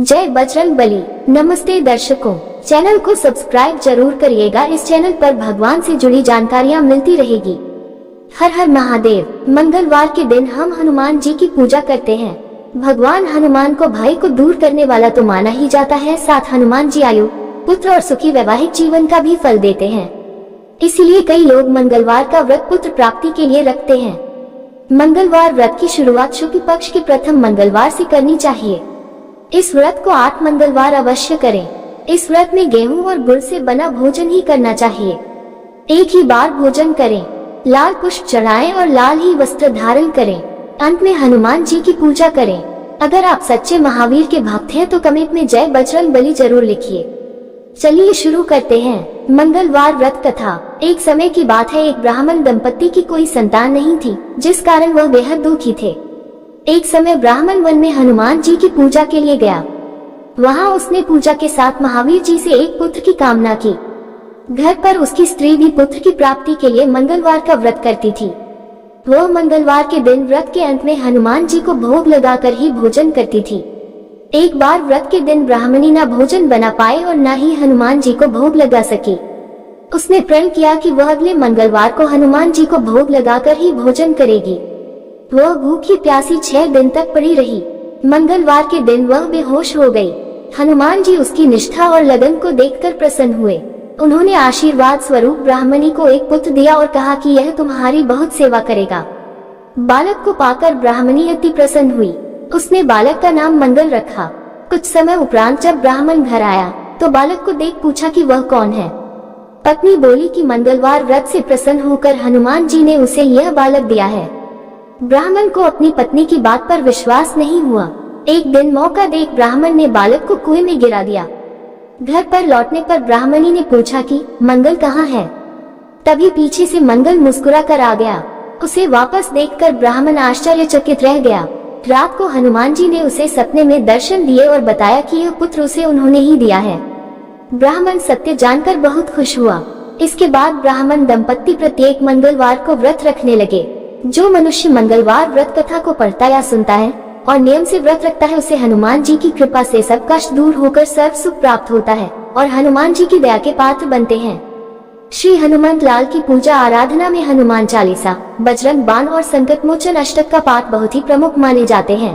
जय बजरंग बली। नमस्ते दर्शकों, चैनल को सब्सक्राइब जरूर करिएगा। इस चैनल पर भगवान से जुड़ी जानकारियाँ मिलती रहेगी। हर हर महादेव। मंगलवार के दिन हम हनुमान जी की पूजा करते हैं। भगवान हनुमान को भय को दूर करने वाला तो माना ही जाता है। साथ हनुमान जी आयु, पुत्र और सुखी वैवाहिक जीवन का भी फल देते हैं। इसीलिए कई लोग मंगलवार का व्रत पुत्र प्राप्ति के लिए रखते हैं। मंगलवार व्रत की शुरुआत शुक्ल पक्ष के प्रथम मंगलवार से करनी चाहिए। इस व्रत को 8 मंगलवार अवश्य करें। इस व्रत में गेहूं और गुड़ से बना भोजन ही करना चाहिए। एक ही बार भोजन करें, लाल पुष्प चढ़ाएं और लाल ही वस्त्र धारण करें। अंत में हनुमान जी की पूजा करें। अगर आप सच्चे महावीर के भक्त हैं तो कमेंट में जय बजरंग बली जरूर लिखिए। चलिए शुरू करते हैं। मंगलवार व्रत कथा। एक समय की बात है, एक ब्राह्मण दंपत्ति की कोई संतान नहीं थी, जिस कारण वह बेहद दुखी थे। एक समय ब्राह्मण वन में हनुमान जी की पूजा के लिए गया। वहां उसने पूजा के साथ महावीर जी से एक पुत्र की कामना की। घर पर उसकी स्त्री भी पुत्र की प्राप्ति के लिए मंगलवार का व्रत करती थी। वह मंगलवार के दिन व्रत के अंत में हनुमान जी को भोग लगाकर ही भोजन करती थी। एक बार व्रत के दिन ब्राह्मणी न भोजन बना पाए और न ही हनुमान जी को भोग लगा सकी। उसने प्रण किया कि वह अगले मंगलवार को हनुमान जी को भोग लगाकर ही भोजन करेगी। वह भूखी प्यासी 6 दिन तक पड़ी रही। मंगलवार के दिन वह बेहोश हो गई। हनुमान जी उसकी निष्ठा और लगन को देखकर प्रसन्न हुए। उन्होंने आशीर्वाद स्वरूप ब्राह्मणी को एक पुत्र दिया और कहा कि यह तुम्हारी बहुत सेवा करेगा। बालक को पाकर ब्राह्मणी अति प्रसन्न हुई। उसने बालक का नाम मंगल रखा। कुछ समय उपरांत जब ब्राह्मण घर आया तो बालक को देख पूछा कि वह कौन है। पत्नी बोली कि मंगलवार व्रत से प्रसन्न होकर हनुमान जी ने उसे यह बालक दिया है। ब्राह्मण को अपनी पत्नी की बात पर विश्वास नहीं हुआ। एक दिन मौका देख ब्राह्मण ने बालक को कुएं में गिरा दिया। घर पर लौटने पर ब्राह्मणी ने पूछा कि मंगल कहाँ है। तभी पीछे से मंगल मुस्कुरा कर आ गया। उसे वापस देखकर ब्राह्मण आश्चर्यचकित रह गया। रात को हनुमान जी ने उसे सपने में दर्शन दिए और बताया कि यह पुत्र उसे उन्होंने ही दिया है। ब्राह्मण सत्य जानकर बहुत खुश हुआ। इसके बाद ब्राह्मण दंपत्ति प्रत्येक मंगलवार को व्रत रखने लगे। जो मनुष्य मंगलवार व्रत कथा को पढ़ता या सुनता है और नियम से व्रत रखता है, उसे हनुमान जी की कृपा से सब कष्ट दूर होकर सर्व सुख प्राप्त होता है और हनुमान जी की दया के पात्र बनते हैं। श्री हनुमंत लाल की पूजा आराधना में हनुमान चालीसा, बजरंग बाण और संकट मोचन अष्टक का पाठ बहुत ही प्रमुख माने जाते हैं।